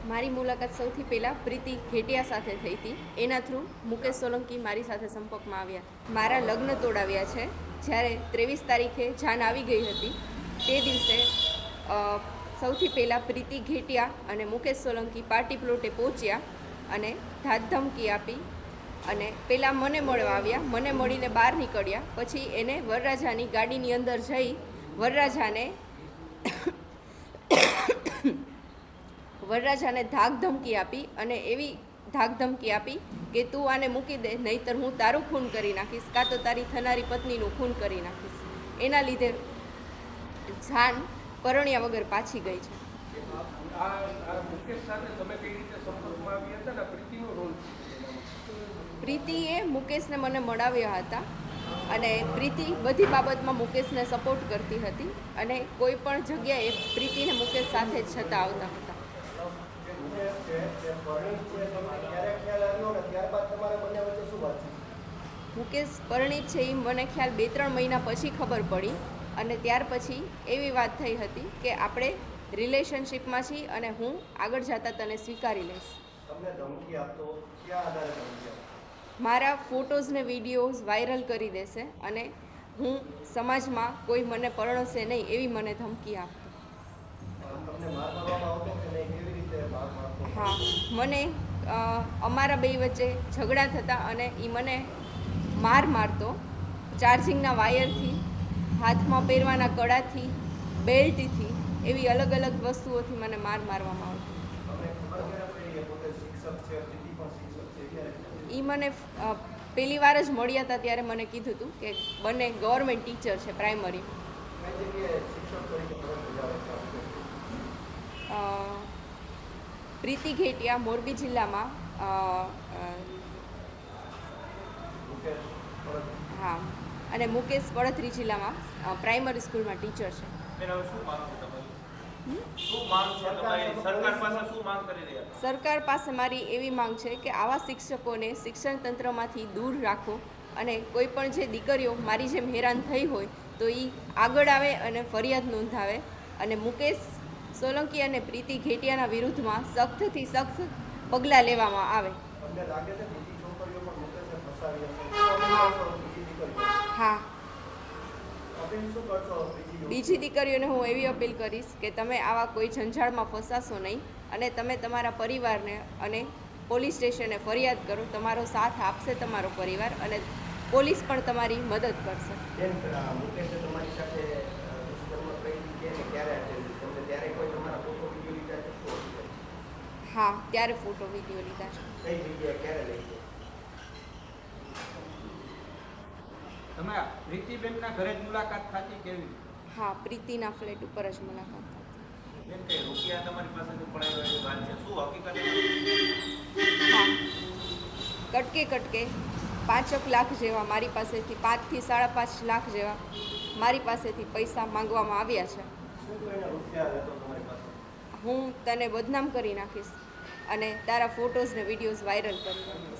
મારી મુલાકાત સૌથી પહેલાં પ્રીતિ ઘેટિયા સાથે થઈ હતી. એના થ્રુ મુકેશ સોલંકી મારી સાથે સંપર્કમાં આવ્યા. મારા લગ્ન તોડાવ્યા છે. જ્યારે 23 તારીખે જાન આવી ગઈ હતી તે દિવસે સૌથી પહેલાં પ્રીતિ ઘેટિયા અને મુકેશ સોલંકી પાર્ટી પ્લોટે પહોંચ્યા અને ધાકધમકી આપી અને પહેલાં મને મળવા આવ્યા. મને મળીને બહાર નીકળ્યા. પછી એને વરરાજાની ગાડીની અંદર જઈ વરરાજાને ધાકધમકી આપી અને એવી ધાકધમકી આપી કે તું આને મૂકી દે, નહીંતર હું તારું ખૂન કરી નાખીશ, કાં તો તારી થનારી પત્નીનું ખૂન કરી નાખીશ. એના લીધે જાન પરણ્યા વગર પાછી ગઈ છે. પ્રીતિએ મુકેશને મને મળાવ્યા હતા અને પ્રીતિ બધી બાબતમાં મુકેશને સપોર્ટ કરતી હતી અને કોઈ પણ જગ્યાએ પ્રીતિને મુકેશ સાથે જ છતાં આવતા હતા. મુકેશ પરણિત છે એ મને ખ્યાલ 2-3 મહિના પછી ખબર પડી અને ત્યાર પછી એવી વાત થઈ હતી કે આપણે રિલેશનશિપમાં છીએ અને હું આગળ જતા તને સ્વીકારી લઈશ. મારા ફોટોઝ ને વિડીયોઝ વાયરલ કરી દેશે અને હું સમાજમાં કોઈ મને પરણશે નહીં એવી મને ધમકી આપતો. હા, મને અમારા બે વચ્ચે ઝઘડા થતા અને એ મને મારતો. ચાર્જિંગના વાયરથી, હાથમાં પહેરવાના કડાથી, બેલ્ટથી, એવી અલગ અલગ વસ્તુઓથી મને મારવામાં આવતો. એ મને પહેલી વાર જ મળ્યા હતા ત્યારે મને કીધું હતું કે બંને ગવર્મેન્ટ ટીચર છે પ્રાઇમરી. પ્રીતિ ઘેટિયા મોરબી જિલ્લામાં હા, અને મુકેશ પડતરી જિલ્લામાં પ્રાઇમરી સ્કૂલમાં ટીચર છે. સરકાર પાસે મારી એવી માંગ છે કે આવા શિક્ષકોને શિક્ષણ તંત્રમાંથી દૂર રાખો અને કોઈ પણ જે દીકરીઓ મારી જેમ હેરાન થઈ હોય તો એ આગળ આવે અને ફરિયાદ નોંધાવે અને મુકેશ સોલંકી અને પ્રીતિ ઘેટિયાના વિરુદ્ધમાં સખ્તથી સખ્ત પગલાં લેવામાં આવે. હા, બીજી દીકરીઓને હું એવી અપીલ કરીશ કે તમે આવા કોઈ ઝંઝાળમાં ફસાશો નહીં અને તમે તમારા પરિવારને અને પોલીસ સ્ટેશને ફરિયાદ કરો. તમારો સાથ આપશે તમારો પરિવાર અને પોલીસ પણ તમારી મદદ કરશે. હા, ત્યારે ફોટો વિડીયો લીધા છે. તમે પ્રીતિબેનના ઘરે જ મુલાકાત ખાતી કેવી? હા, પ્રીતિના ફ્લેટ ઉપર જ મુલાકાત થતી. બેન, કે રૂપિયા તમારી પાસેથી પડાવ્યા વાત છે, શું હકીકત? હા, કટકે 5 લાખ જેવા મારી પાસેથી, 5 થી 5.5 લાખ જેવા મારી પાસેથી પૈસા માંગવામાં આવ્યા છે. હું તને બદનામ કરી નાખીશ અને તારા ફોટોઝ ને વિડીયોઝ વાયરલ કરી નાખીશ.